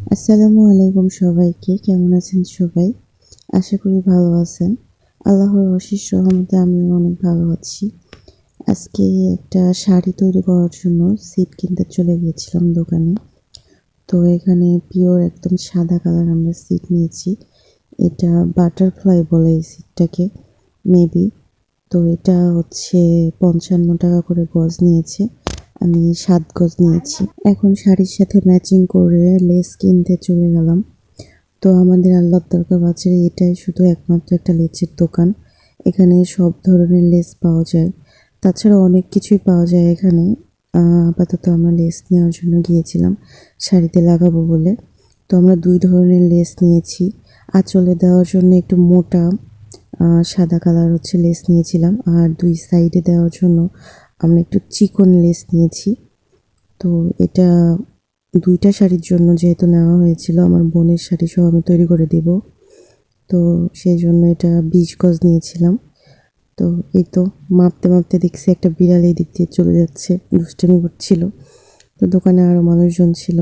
আসসালামু আলাইকুম সবাইকে। কেমন আছেন সবাই? আশা করি ভালো আছেন। আল্লাহর অশেষ রহমতে আমিও অনেক ভালো আছি। আজকে একটা শাড়ি তৈরি করার জন্য ছিট কিনতে চলে গিয়েছিলাম দোকানে। তো এখানে পিওর একদম সাদা কালার আমরা ছিট নিয়েছি। এটা বাটারফ্লাই বলে এই ছিটটাকে মেবি। তো এটা হচ্ছে ৫৫ টাকা করে গজ নিয়েছে। আমি ৭ গজ নিয়েছি। এখন শাড়ির সাথে ম্যাচিং করে লেস কিনতে চলে গেলাম। তো আমাদের আল্লাহর বাজারে এটাই শুধু একমাত্র একটা লেচের দোকান। এখানে সব ধরনের লেস পাওয়া যায়। তাছাড়া অনেক কিছুই পাওয়া যায় এখানে। আপাতত আমরা লেস নেওয়ার জন্য গিয়েছিলাম শাড়িতে লাগাবো বলে। তো আমরা ২ ধরনের লেস নিয়েছি। আঁচলে দেওয়ার জন্য একটু মোটা সাদা কালার হচ্ছে লেস নিয়েছিলাম। আর ২ সাইডে দেওয়ার জন্য আমরা একটু চিকন লেস নিয়েছি। তো এটা ২টা শাড়ির জন্য যেহেতু নেওয়া হয়েছিল, আমার বোনের শাড়ি সহ আমি তৈরি করে দিব। তো সেই জন্য এটা ২০ গজ নিয়েছিলাম। তো এই তো মাপতে মাপতে দেখছি একটা বিড়াল এই দিক দিয়ে চলে যাচ্ছে, দুষ্টামি করছিল। তো দোকানে আরও মানুষজন ছিল।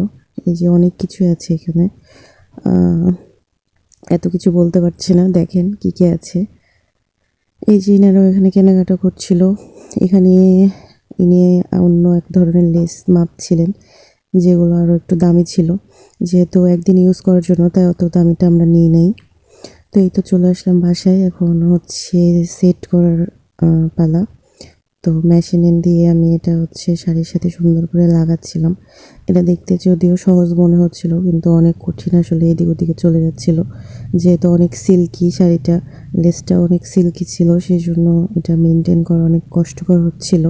এই যে অনেক কিছুই আছে এখানে। এত কিছু বলতে পারছি না, দেখেন কী কী আছে। এই যে ইনারাও এখানে কেনাকাটা করছিল। এখানে ইনি অন্য এক ধরনের লেস মাপছিলেন, যেগুলো আরও একটু দামি ছিল। যেহেতু একদিন ইউজ করার জন্য, তাই অত দামিটা আমরা নিই নাই। তো এই তো চলে আসলাম বাসায়। এখন হচ্ছে সেট করার পালা। তো মেশিনে দিয়ে আমি এটা হচ্ছে শাড়ির সাথে সুন্দর করে লাগাচ্ছিলাম। এটা দেখতে যদিও সহজ মনে হচ্ছিল, কিন্তু অনেক কঠিন আসলে। এদিক ওদিকে চলে যাচ্ছিল, যেহেতু অনেক সিল্কি শাড়িটা, লেসটা অনেক সিল্কি ছিল, সেই জন্য এটা মেনটেন করা অনেক কষ্টকর হচ্ছিল।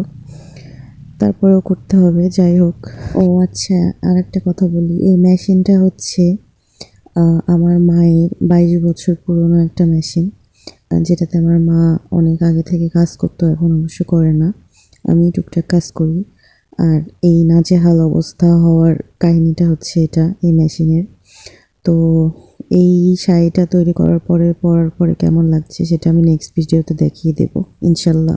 তারপরেও করতে হবে, যাই হোক। ও আচ্ছা, আর একটা কথা বলি, এই মেশিনটা হচ্ছে আমার মায়ের ২২ বছর পুরনো একটা মেশিন, যেটাতে আমার মা অনেক আগে থেকে কাজ করতো, এখন অবশ্য করে না। আমি টুকটাক কাজ করি। আর এই নাজেহাল অবস্থা হওয়ার কাহিনীটা হচ্ছে এটা, এই মেশিনের। তো এই শাড়িটা তৈরি করার পরে পরার পরে কেমন লাগছে সেটা আমি নেক্সট ভিডিওতে দেখিয়ে দেবো ইনশাল্লাহ।